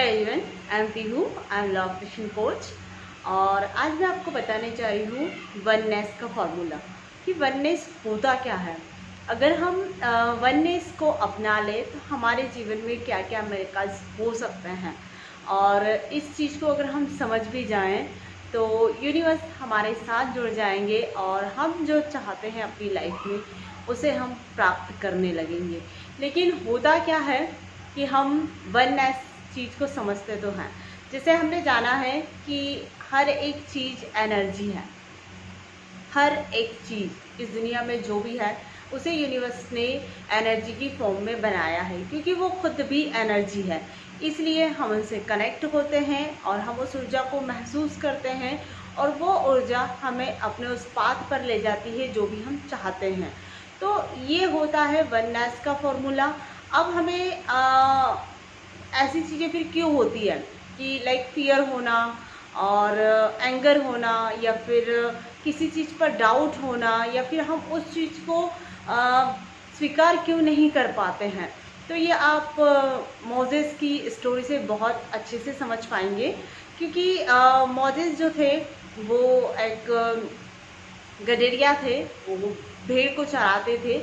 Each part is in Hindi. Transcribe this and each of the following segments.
Everyone, I am Pihu, I am law of attraction coach. और आज मैं आपको बताने जा रही हूँ वननेस का फॉर्मूला कि वननेस होता क्या है। अगर हम वननेस को अपना लें तो हमारे जीवन में क्या क्या मिरेकल्स हो सकते हैं, और इस चीज़ को अगर हम समझ भी जाएं तो यूनिवर्स हमारे साथ जुड़ जाएंगे और हम जो चाहते हैं अपनी लाइफ में उसे हम प्राप्त करने लगेंगे। लेकिन होता क्या है कि हम वननेस चीज़ को समझते तो हैं। जैसे हमने जाना है कि हर एक चीज़ एनर्जी है। हर एक चीज़ इस दुनिया में जो भी है उसे यूनिवर्स ने एनर्जी की फॉर्म में बनाया है, क्योंकि वो खुद भी एनर्जी है। इसलिए हम उनसे कनेक्ट होते हैं और हम उस ऊर्जा को महसूस करते हैं, और वो ऊर्जा हमें अपने उस पाथ पर ले जाती है जो भी हम चाहते हैं। तो ये होता है वननेस का फॉर्मूला। अब हमें ऐसी चीज़ें फिर क्यों होती है कि लाइक फियर होना और एंगर होना, या फिर किसी चीज़ पर डाउट होना, या फिर हम उस चीज़ को स्वीकार क्यों नहीं कर पाते हैं। तो ये आप मोजेस की स्टोरी से बहुत अच्छे से समझ पाएंगे, क्योंकि मोजेस जो थे वो एक गडेरिया थे, वो भेड़ को चराते थे।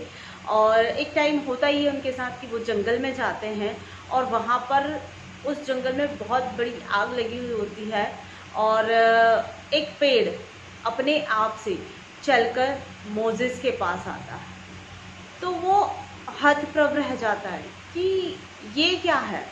और एक टाइम होता ही है उनके साथ कि वो जंगल में जाते हैं, और वहाँ पर उस जंगल में बहुत बड़ी आग लगी हुई होती है, और एक पेड़ अपने आप से चलकर मोजेस के पास आता है। तो वो हतप्रभ रह जाता है कि ये क्या है,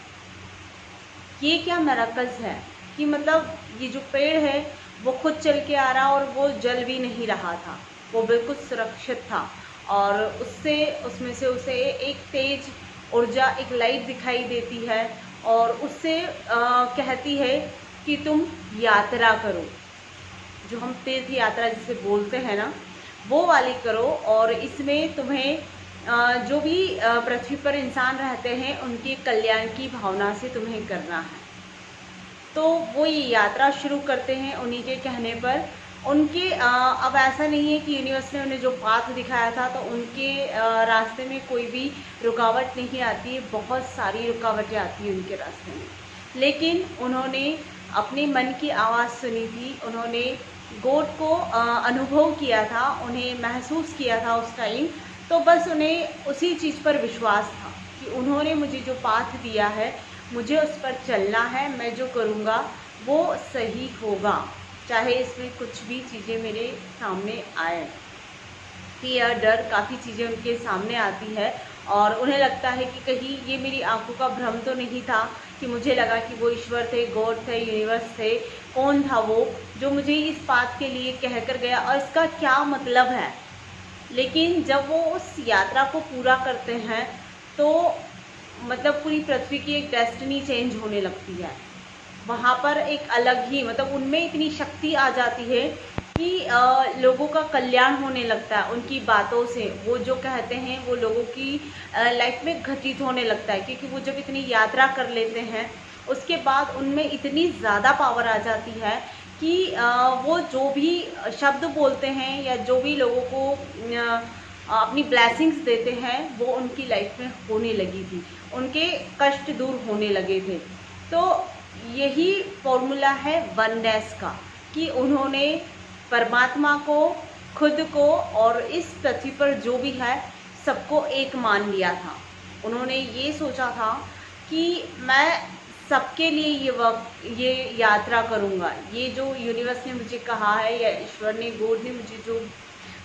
ये क्या मिरेकल्स है कि मतलब ये जो पेड़ है वो खुद चल के आ रहा और वो जल भी नहीं रहा था, वो बिल्कुल सुरक्षित था। और उसमें से उसे एक तेज ऊर्जा, एक लाइट दिखाई देती है, और उससे कहती है कि तुम यात्रा करो। जो हम तीर्थ यात्रा जिसे बोलते हैं ना, वो वाली करो, और इसमें तुम्हें जो भी पृथ्वी पर इंसान रहते हैं उनके कल्याण की भावना से तुम्हें करना है। तो वो ये यात्रा शुरू करते हैं उन्हीं के कहने पर। उनके अब ऐसा नहीं है कि यूनिवर्स ने उन्हें जो पाथ दिखाया था तो उनके रास्ते में कोई भी रुकावट नहीं आती है, बहुत सारी रुकावटें आती हैं उनके रास्ते में। लेकिन उन्होंने अपने मन की आवाज़ सुनी थी, उन्होंने गॉड को अनुभव किया था, उन्हें महसूस किया था उस टाइम। तो बस उन्हें उसी चीज़ पर विश्वास था कि उन्होंने मुझे जो पाथ दिया है मुझे उस पर चलना है, मैं जो करूँगा वो सही होगा, चाहे इसमें कुछ भी चीज़ें मेरे सामने आए। फियर, डर, काफ़ी चीज़ें उनके सामने आती है, और उन्हें लगता है कि कहीं ये मेरी आंखों का भ्रम तो नहीं था, कि मुझे लगा कि वो ईश्वर थे, गॉड थे, यूनिवर्स थे। कौन था वो जो मुझे इस बात के लिए कह कर गया, और इसका क्या मतलब है। लेकिन जब वो उस यात्रा को पूरा करते हैं तो मतलब पूरी पृथ्वी की एक डेस्टिनी चेंज होने लगती है। वहाँ पर एक अलग ही मतलब उनमें इतनी शक्ति आ जाती है कि लोगों का कल्याण होने लगता है उनकी बातों से। वो जो कहते हैं वो लोगों की लाइफ में घटित होने लगता है, क्योंकि वो जब इतनी यात्रा कर लेते हैं उसके बाद उनमें इतनी ज़्यादा पावर आ जाती है कि वो जो भी शब्द बोलते हैं या जो भी लोगों को अपनी ब्लेसिंग्स देते हैं वो उनकी लाइफ में होने लगी थी, उनके कष्ट दूर होने लगे थे। तो यही फॉर्मूला है वननेस का, कि उन्होंने परमात्मा को, खुद को और इस पृथ्वी पर जो भी है सबको एक मान लिया था। उन्होंने ये सोचा था कि मैं सबके लिए ये यात्रा करूँगा। ये जो यूनिवर्स ने मुझे कहा है या ईश्वर ने, गॉड ने मुझे जो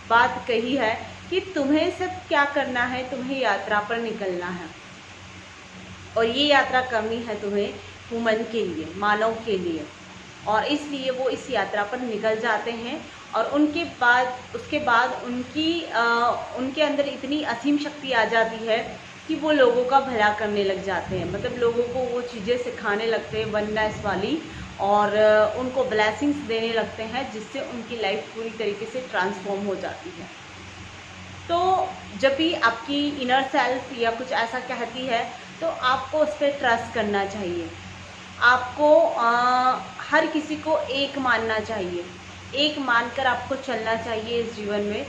बात कही है कि तुम्हें सिर्फ क्या करना है, तुम्हें यात्रा पर निकलना है, और ये यात्रा करनी है तुम्हें ह्यूमन के लिए, मानव के लिए। और इसलिए वो इस यात्रा पर निकल जाते हैं, और उसके बाद उनके अंदर इतनी असीम शक्ति आ जाती है कि वो लोगों का भला करने लग जाते हैं। मतलब लोगों को वो चीज़ें सिखाने लगते हैं वननेस वाली, और उनको ब्लेसिंग्स देने लगते हैं, जिससे उनकी लाइफ पूरी तरीके से ट्रांसफॉर्म हो जाती है। तो जब भी आपकी इनर सेल्फ या कुछ ऐसा कहती है तो आपको उस पर ट्रस्ट करना चाहिए। आपको हर किसी को एक मानना चाहिए, एक मानकर आपको चलना चाहिए इस जीवन में।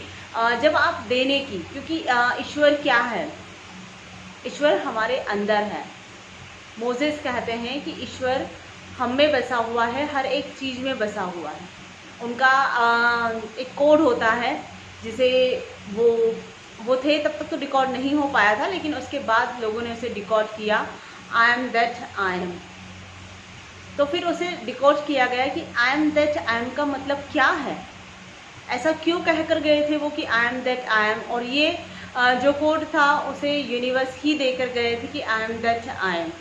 जब आप देने की, क्योंकि ईश्वर क्या है, ईश्वर हमारे अंदर है, मोसेस कहते हैं कि ईश्वर हम में बसा हुआ है, हर एक चीज़ में बसा हुआ है। उनका एक कोड होता है जिसे वो थे तब तक तो डिकॉर्ड नहीं हो पाया था, लेकिन उसके बाद लोगों ने उसे डिकॉर्ड किया, I am that I am. तो फिर उसे डिकोड किया गया कि I am that I am का मतलब क्या है, ऐसा क्यों कह कर गए थे वो कि I am that I am. और ये जो कोड था उसे यूनिवर्स ही देकर गए थे कि I am that I am.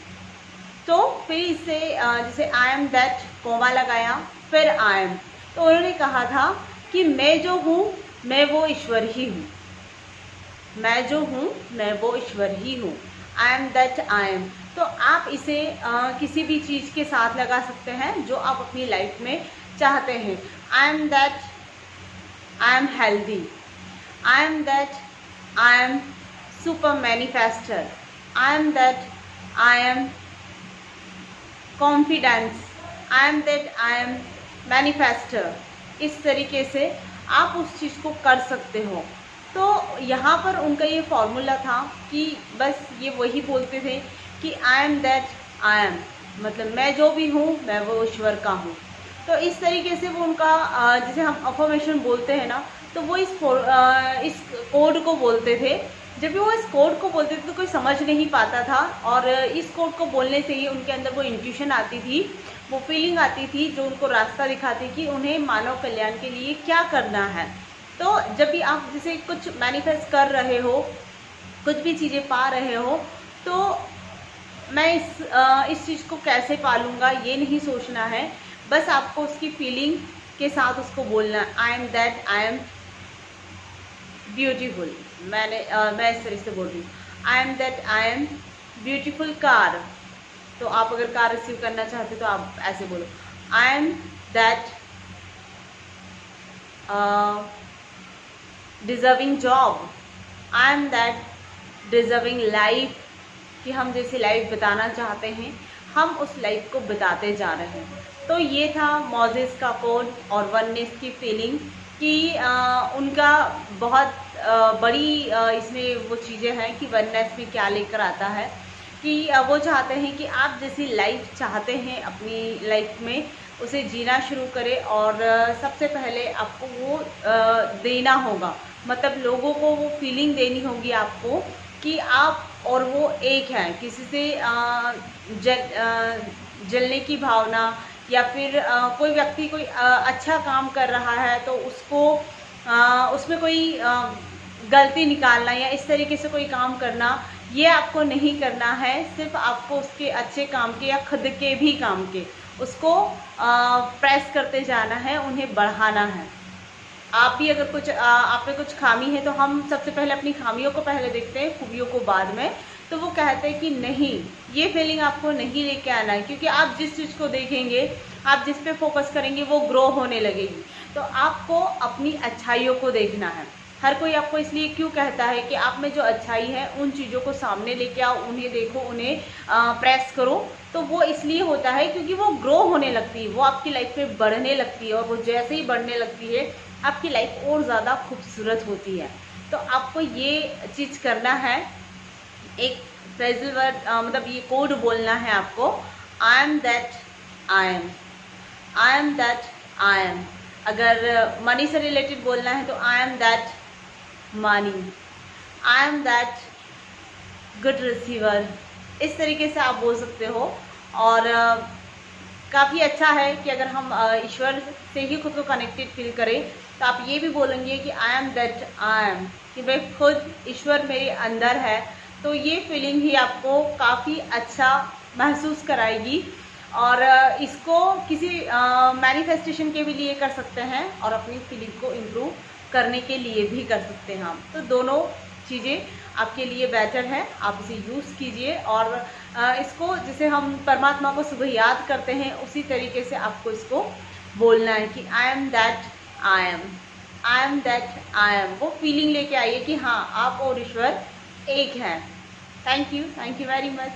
तो फिर इससे जैसे आई एम दैट कोमा लगाया, फिर आई एम, तो उन्होंने कहा था कि मैं जो हूँ मैं वो ईश्वर ही हूँ, मैं जो हूँ मैं वो ईश्वर ही हूँ, I am that I am. तो आप इसे किसी भी चीज़ के साथ लगा सकते हैं जो आप अपनी लाइफ में चाहते हैं। I am that I am healthy, I am that I am super manifester, I am that I am confidence, I am that I am manifester. इस तरीके से आप उस चीज़ को कर सकते हो। तो यहाँ पर उनका ये फॉर्मूला था कि बस ये वही बोलते थे कि I am that I am, मतलब मैं जो भी हूँ मैं वो ईश्वर का हूँ। तो इस तरीके से वो उनका जैसे हम अफर्मेशन बोलते हैं ना, तो वो इस कोड को बोलते थे। जब भी वो इस कोड को बोलते थे तो कोई समझ नहीं पाता था, और इस कोड को बोलने से ही उनके अंदर वो इंट्यूशन आती थी, वो फीलिंग आती थी जो उनको रास्ता दिखाती कि उन्हें मानव कल्याण के लिए क्या करना है। तो जब भी आप जैसे कुछ मैनिफेस्ट कर रहे हो, कुछ भी चीज़ें पा रहे हो, तो मैं इस चीज़ को कैसे पालूंगा ये नहीं सोचना है, बस आपको उसकी फीलिंग के साथ उसको बोलना है। I am that I am beautiful, मैं इस तरह से बोल रही हूँ, I am that I am beautiful car. तो आप अगर कार रिसीव करना चाहते तो आप ऐसे बोलो, I am that deserving job, I am that deserving life, कि हम जैसी लाइफ बताना चाहते हैं हम उस लाइफ को बताते जा रहे हैं। तो ये था मोसेस का कोड और वननेस की फीलिंग कि उनका बहुत बड़ी इसमें वो चीज़ें हैं कि वननेस में क्या लेकर आता है, कि वो चाहते हैं कि आप जैसी लाइफ चाहते हैं अपनी लाइफ में उसे जीना शुरू करें, और सबसे पहले आपको वो देना होगा, मतलब लोगों को वो फीलिंग देनी होगी आपको कि आप और वो एक हैं। किसी से जलने की भावना, या फिर कोई व्यक्ति कोई अच्छा काम कर रहा है तो उसको उसमें कोई गलती निकालना या इस तरीके से कोई काम करना, ये आपको नहीं करना है। सिर्फ आपको उसके अच्छे काम के या खुद के भी काम के उसको प्रेस करते जाना है, उन्हें बढ़ाना है। आप भी अगर कुछ आप पे कुछ खामी है तो हम सबसे पहले अपनी खामियों को पहले देखते हैं, खूबियों को बाद में। तो वो कहते हैं कि नहीं, ये फीलिंग आपको नहीं लेके आना है, क्योंकि आप जिस चीज़ को देखेंगे, आप जिस पे फोकस करेंगे वो ग्रो होने लगेगी। तो आपको अपनी अच्छाइयों को देखना है। हर कोई आपको इसलिए क्यों कहता है कि आप में जो अच्छाई है उन चीज़ों को सामने लेके आओ, उन्हें देखो, उन्हें प्रेस करो। तो वो इसलिए होता है क्योंकि वो ग्रो होने लगती है, वो आपकी लाइफ में बढ़ने लगती है, और वो जैसे ही बढ़ने लगती है आपकी लाइफ और ज़्यादा खूबसूरत होती है। तो आपको ये चीज़ करना है, एक फ्रेजल वर्ड मतलब ये कोड बोलना है आपको, I am that I am, I am that I am. अगर मनी से रिलेटेड बोलना है तो I am that money, I am that good receiver. इस तरीके से आप बोल सकते हो। और काफ़ी अच्छा है कि अगर हम ईश्वर से ही खुद को कनेक्टेड फील करें तो आप ये भी बोलेंगे कि I am that I am, कि भाई खुद ईश्वर मेरे अंदर है। तो ये फीलिंग ही आपको काफ़ी अच्छा महसूस कराएगी, और इसको किसी मैनिफेस्टेशन के भी लिए कर सकते हैं और अपनी फीलिंग को इम्प्रूव करने के लिए भी कर सकते हैं हम। तो दोनों चीज़ें आपके लिए बेटर है, आप इसे यूज़ कीजिए। और इसको जैसे हम परमात्मा को सुबह याद करते हैं उसी तरीके से आपको इसको बोलना है कि I am that I am, I am that I am. वो फीलिंग लेके आइए कि हाँ, आप और ईश्वर एक हैं। Thank you very much.